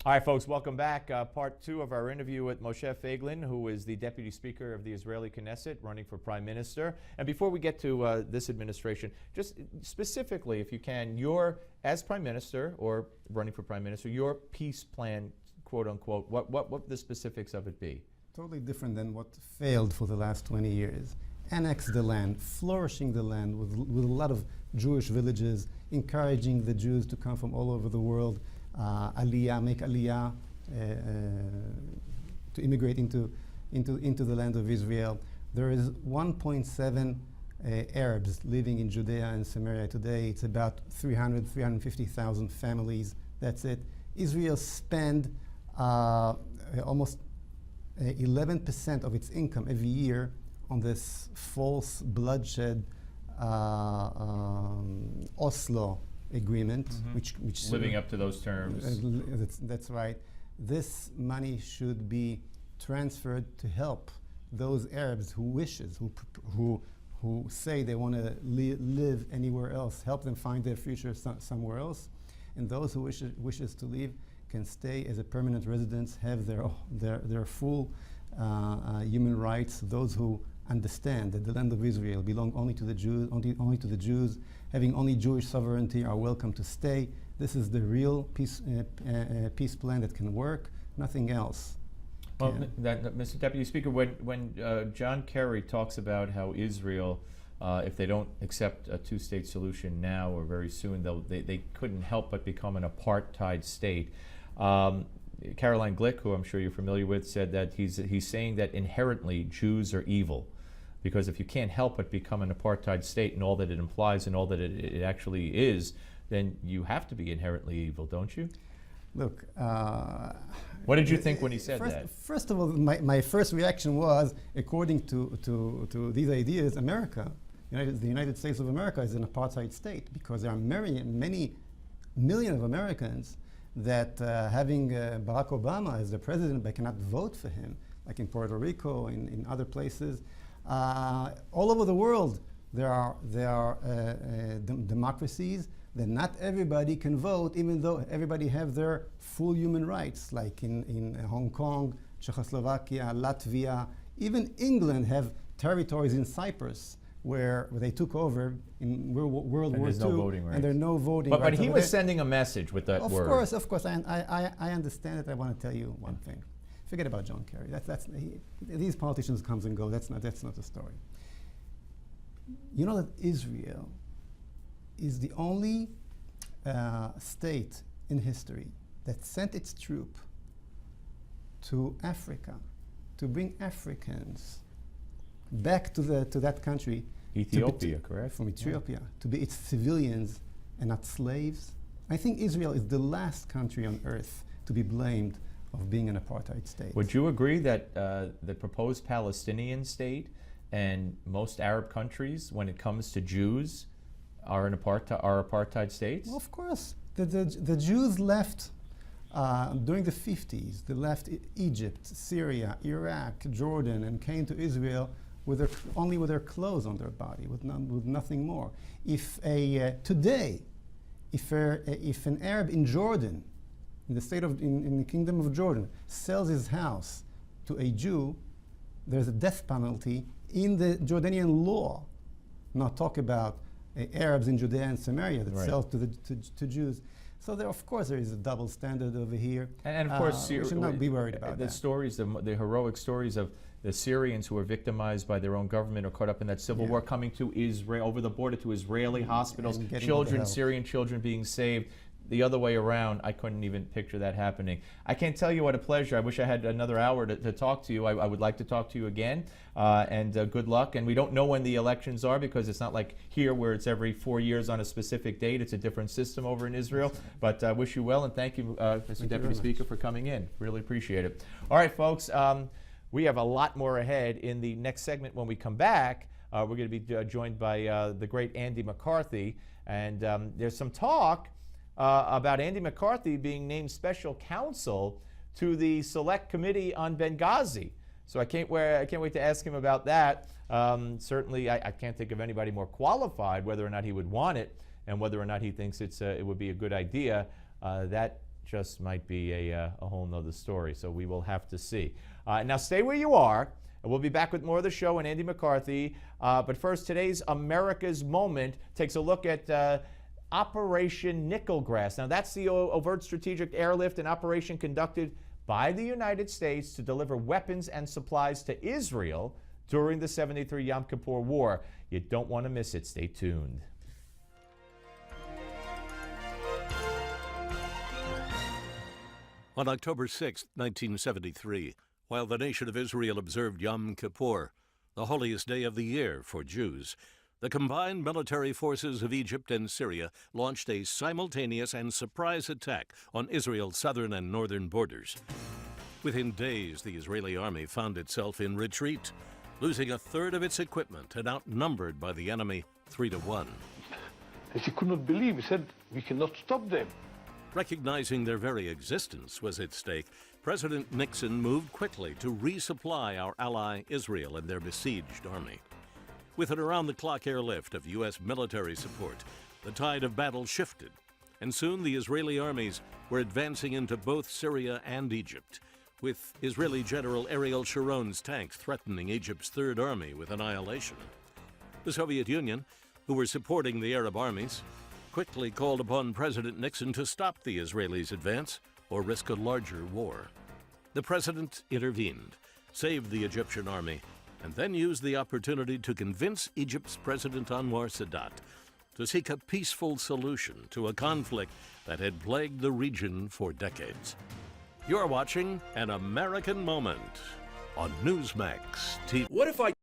All right, folks, welcome back. Part two of our interview with Moshe Feiglin, who is the Deputy Speaker of the Israeli Knesset, running for Prime Minister. And before we get to this administration, just specifically, if you can, as Prime Minister or running for Prime Minister, your peace plan, quote unquote, what would the specifics of it be? Totally different than what failed for the last 20 years. Annex the land, flourishing the land with a lot of Jewish villages, encouraging the Jews to come from all over the world, make aliyah, to immigrate into the land of Israel. There is 1.7 Arabs living in Judea and Samaria today. It's about 350,000 families. That's it. Israel spend almost 11% of its income every year on this false bloodshed Oslo agreement, which living up to those terms. That's right. This money should be transferred to help those Arabs who say they want to live anywhere else, help them find their future somewhere else, and those who wishes to leave can stay as a permanent residence, have their full human rights. Those who understand that the land of Israel belongs only to the Jews, only to the Jews, having only Jewish sovereignty, are welcome to stay. This is the real peace plan that can work. Nothing else. Well, Mr. Deputy Speaker, when John Kerry talks about how Israel, if they don't accept a two-state solution now or very soon, they couldn't help but become an apartheid state. Caroline Glick, who I'm sure you're familiar with, said that he's saying that inherently Jews are evil, because if you can't help but become an apartheid state and all that it implies and all that it actually is, then you have to be inherently evil, don't you? Look, what did you think when he said that? First of all, my first reaction was, according to these ideas, America, the United States of America is an apartheid state, because there are many millions of Americans that having Barack Obama as the president, but cannot vote for him, like in Puerto Rico, in other places. All over the world, there are democracies that not everybody can vote, even though everybody have their full human rights, like in Hong Kong, Czechoslovakia, Latvia, even England have territories in Cyprus where they took over in World War II, no voting rights. And there are no voting rights. But he was sending a message with that word. Of course, I understand it. I want to tell you one thing. Forget about John Kerry. These politicians comes and go. That's not the story. You know that Israel is the only state in history that sent its troop to Africa to bring Africans back to that country. Ethiopia, correct? From Ethiopia, to be its civilians and not slaves. I think Israel is the last country on earth to be blamed of being an apartheid state. Would you agree that the proposed Palestinian state and most Arab countries, when it comes to Jews, are apartheid states? Well, of course. The Jews left during the 50s. They left Egypt, Syria, Iraq, Jordan, and came to Israel only with their clothes on their body, with nothing more. If today, if an Arab in Jordan, in the Kingdom of Jordan, sells his house to a Jew, there's a death penalty in the Jordanian law. Not talk about Arabs in Judea and Samaria that sell to Jews. So of course there is a double standard over here. And of course, we should not be worried about that. Stories, the heroic stories of the Syrians who were victimized by their own government or caught up in that civil war, coming to Israel, over the border to Israeli hospitals, Syrian children being saved. The other way around, I couldn't even picture that happening. I can't tell you what a pleasure. I wish I had another hour to talk to you. I would like to talk to you again, and good luck. And we don't know when the elections are, because it's not like here where it's every 4 years on a specific date. It's a different system over in Israel. But I wish you well, and thank you, Mr. Deputy Speaker, for coming in. Really appreciate it. All right, folks, we have a lot more ahead in the next segment. When we come back, we're going to be joined by the great Andy McCarthy, and there's some talk about Andy McCarthy being named special counsel to the Select Committee on Benghazi. So I can't wait to ask him about that. Certainly, I can't think of anybody more qualified, whether or not he would want it and whether or not he thinks it would be a good idea. That just might be a whole nother story. So we will have to see. Now stay where you are. And we'll be back with more of the show and Andy McCarthy. But first, today's America's Moment takes a look at Operation Nickelgrass. Now, that's the overt strategic airlift and operation conducted by the United States to deliver weapons and supplies to Israel during the 73 Yom Kippur War. You don't want to miss it. Stay tuned. On October 6, 1973, while the nation of Israel observed Yom Kippur, the holiest day of the year for Jews, the combined military forces of Egypt and Syria launched a simultaneous and surprise attack on Israel's southern and northern borders. Within days, the Israeli army found itself in retreat, losing a third of its equipment and outnumbered by the enemy 3-1. As he could not believe, he said, "We cannot stop them." Recognizing their very existence was at stake, President Nixon moved quickly to resupply our ally Israel and their besieged army. With an around-the-clock airlift of U.S. military support, the tide of battle shifted, and soon the Israeli armies were advancing into both Syria and Egypt, with Israeli General Ariel Sharon's tanks threatening Egypt's Third Army with annihilation. The Soviet Union, who were supporting the Arab armies, quickly called upon President Nixon to stop the Israelis' advance or risk a larger war. The president intervened, saved the Egyptian army, and then used the opportunity to convince Egypt's President Anwar Sadat to seek a peaceful solution to a conflict that had plagued the region for decades. You're watching An American Moment on Newsmax TV. What if I